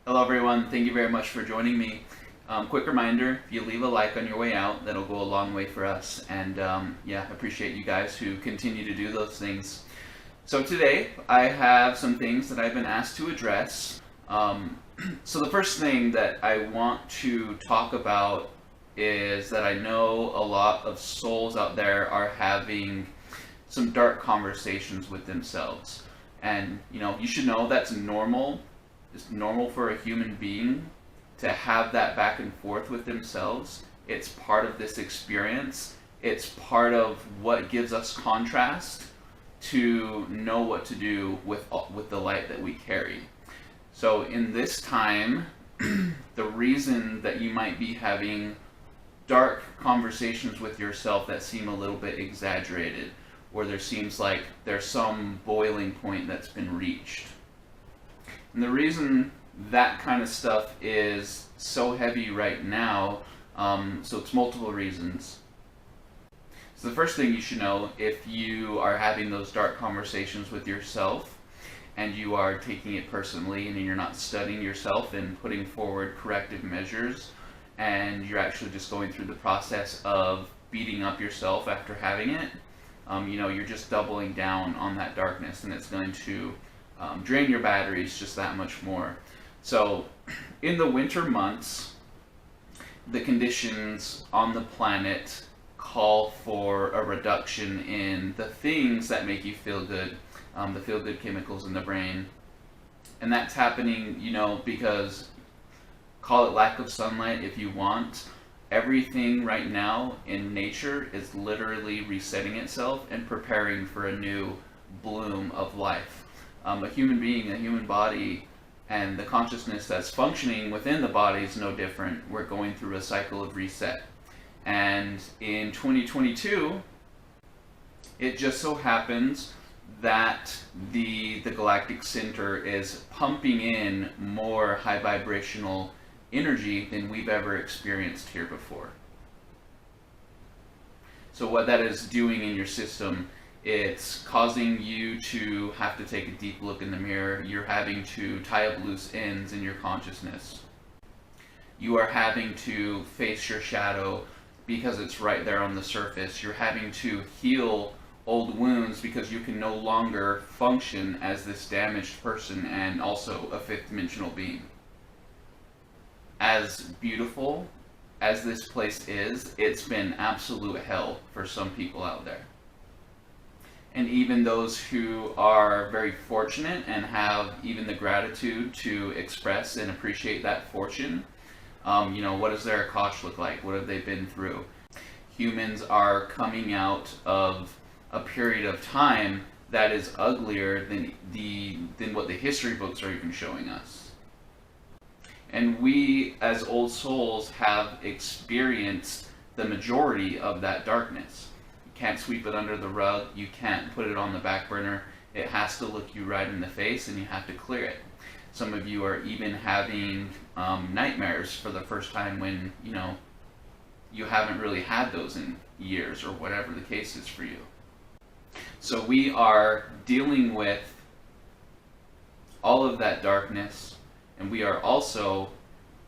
Hello everyone, thank you very much for joining me. Quick reminder, if you leave a like on your way out, that'll go a long way for us. And yeah, appreciate you guys who continue to do those things. So today, I have some things that I've been asked to address. So the first thing that I want to talk about is that I know a lot of souls out there are having some dark conversations with themselves. And you should know that's normal. It's normal for a human being to have that back and forth with themselves. It's part of this experience. It's part of what gives us contrast to know what to do with the light that we carry. So in this time, the reason that you might be having dark conversations with yourself that seem a little bit exaggerated, where there seems like there's some boiling point that's been reached. And the reason that kind of stuff is so heavy right now, so it's multiple reasons. So the first thing you should know, if you are having those dark conversations with yourself and you are taking it personally and you're not studying yourself and putting forward corrective measures, and you're actually just going through the process of beating up yourself after having it, you're just doubling down on that darkness, and it's going to drain your batteries just that much more. So in the winter months, the conditions on the planet call for a reduction in the things that make you feel good, the feel-good chemicals in the brain. And that's happening, because, call it lack of sunlight if you want. Everything right now in nature is literally resetting itself and preparing for a new bloom of life. A human being, a human body, and the consciousness that's functioning within the body is no different. We're going through a cycle of reset. And in 2022, it just so happens that the Galactic Center is pumping in more high vibrational energy than we've ever experienced here before. So what that is doing in your system, it's causing you to have to take a deep look in the mirror. You're having to tie up loose ends in your consciousness. You are having to face your shadow because it's right there on the surface. You're having to heal old wounds because you can no longer function as this damaged person and also a fifth dimensional being. As beautiful as this place is, it's been absolute hell for some people out there. And even those who are very fortunate and have even the gratitude to express and appreciate that fortune, what does their Akash look like? What have they been through? Humans are coming out of a period of time that is uglier than what the history books are even showing us. And we, as old souls, have experienced the majority of that darkness. Can't sweep it under the rug, you can't put it on the back burner. It has to look you right in the face and you have to clear it. Some of you are even having nightmares for the first time when you haven't really had those in years, or whatever the case is for you. So we are dealing with all of that darkness, and we are also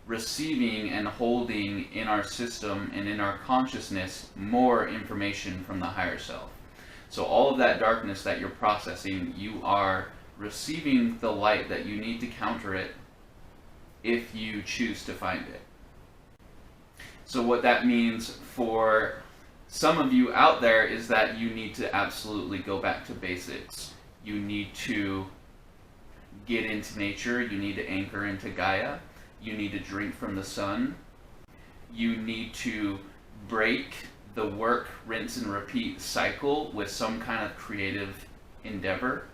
receiving and holding in our system and in our consciousness more information from the higher self. So all of that darkness that you're processing, you are receiving the light that you need to counter it if you choose to find it. So what that means for some of you out there is that you need to absolutely go back to basics. You need to get into nature. You need to anchor into Gaia. You need to drink from the sun. You need to break the work, rinse, and repeat cycle with some kind of creative endeavor.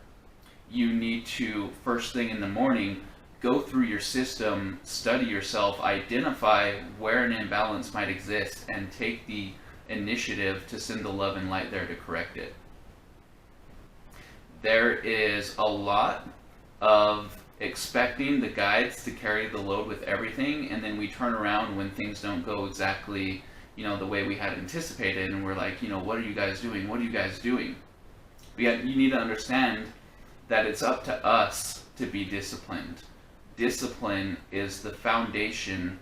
You need to, first thing in the morning, go through your system, study yourself, identify where an imbalance might exist, and take the initiative to send the love and light there to correct it. There is a lot of expecting the guides to carry the load with everything, and then we turn around when things don't go exactly the way we had anticipated, and we're like, what are you guys doing? What are you guys doing? You need to understand that it's up to us to be disciplined. discipline is the foundation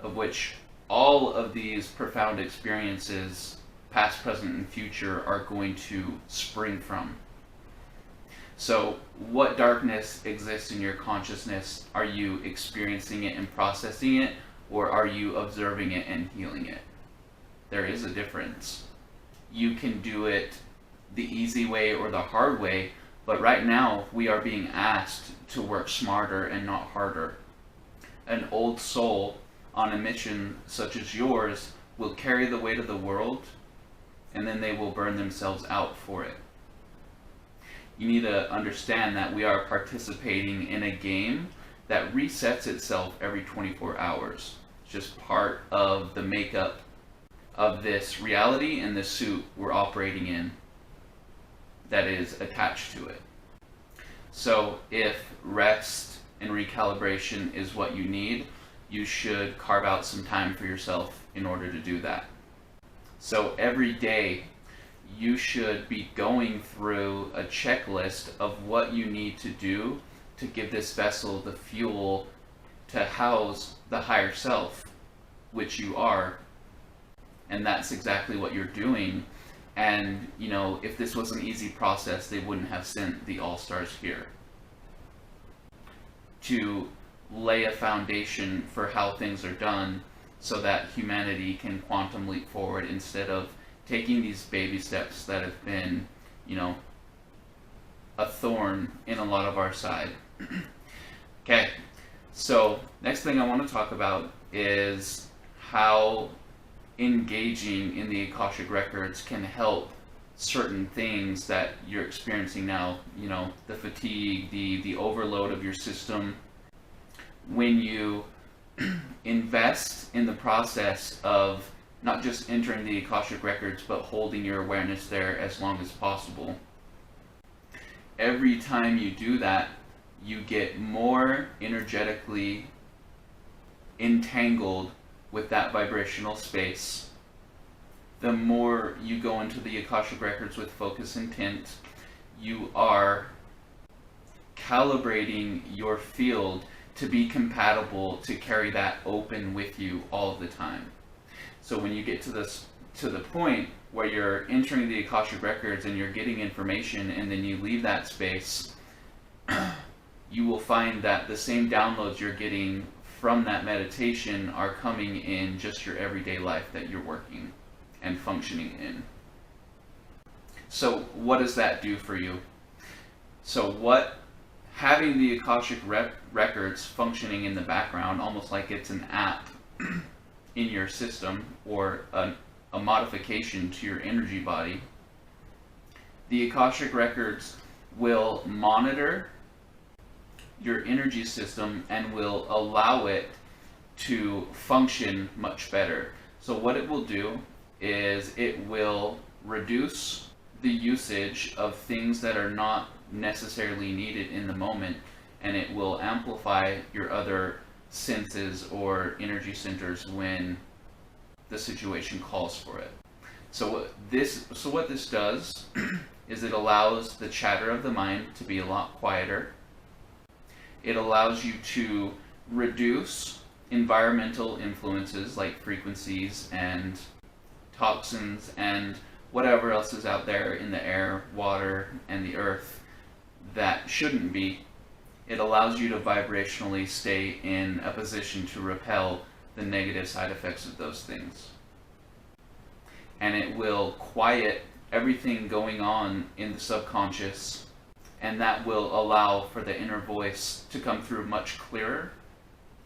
of which all of these profound experiences, past, present, and future, are going to spring from. So, what darkness exists in your consciousness? Are you experiencing it and processing it, or are you observing it and healing it? There is a difference. You can do it the easy way or the hard way, but right now we are being asked to work smarter and not harder. An old soul on a mission such as yours will carry the weight of the world, and then they will burn themselves out for it. You need to understand that we are participating in a game that resets itself every 24 hours. It's just part of the makeup of this reality and the suit we're operating in that is attached to it. So if rest and recalibration is what you need, you should carve out some time for yourself in order to do that. So every day you should be going through a checklist of what you need to do to give this vessel the fuel to house the higher self, which you are. And that's exactly what you're doing. And, you know, if this was an easy process, they wouldn't have sent the All-Stars here to lay a foundation for how things are done so that humanity can quantum leap forward instead of taking these baby steps that have been, you know, a thorn in a lot of our side. Okay, so next thing I want to talk about is how engaging in the Akashic records can help certain things that you're experiencing now, you know, the fatigue, the overload of your system. When you invest in the process of not just entering the Akashic records, but holding your awareness there as long as possible, every time you do that, you get more energetically entangled with that vibrational space. The more you go into the Akashic records with focus intent, you are calibrating your field to be compatible to carry that open with you all the time. So when you get to the point where you're entering the Akashic records and you're getting information and then you leave that space, you will find that the same downloads you're getting from that meditation are coming in just your everyday life that you're working and functioning in. So what does that do for you? So what having the Akashic records functioning in the background, almost like it's an app in your system or a modification to your energy body, the Akashic records will monitor your energy system and will allow it to function much better. So what it will do is it will reduce the usage of things that are not necessarily needed in the moment, and it will amplify your other senses or energy centers when the situation calls for it. So what this does is it allows the chatter of the mind to be a lot quieter. It allows you to reduce environmental influences like frequencies and toxins and whatever else is out there in the air, water, and the earth that shouldn't be. It allows you to vibrationally stay in a position to repel the negative side effects of those things. And it will quiet everything going on in the subconscious, and that will allow for the inner voice to come through much clearer,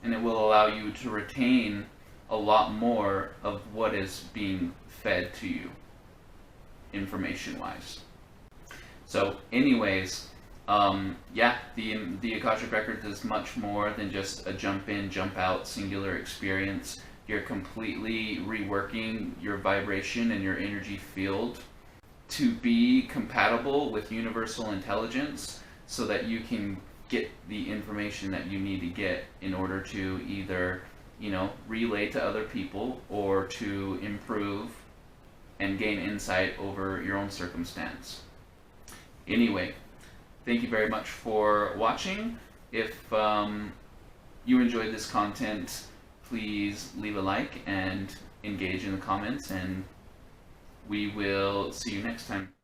and it will allow you to retain a lot more of what is being fed to you, information-wise. So anyways, the Akashic Records is much more than just a jump in, jump out singular experience. You're completely reworking your vibration and your energy field to be compatible with universal intelligence so that you can get the information that you need to get in order to either, relay to other people or to improve and gain insight over your own circumstance. Anyway, thank you very much for watching. If you enjoyed this content, please leave a like and engage in the comments, and we will see you next time.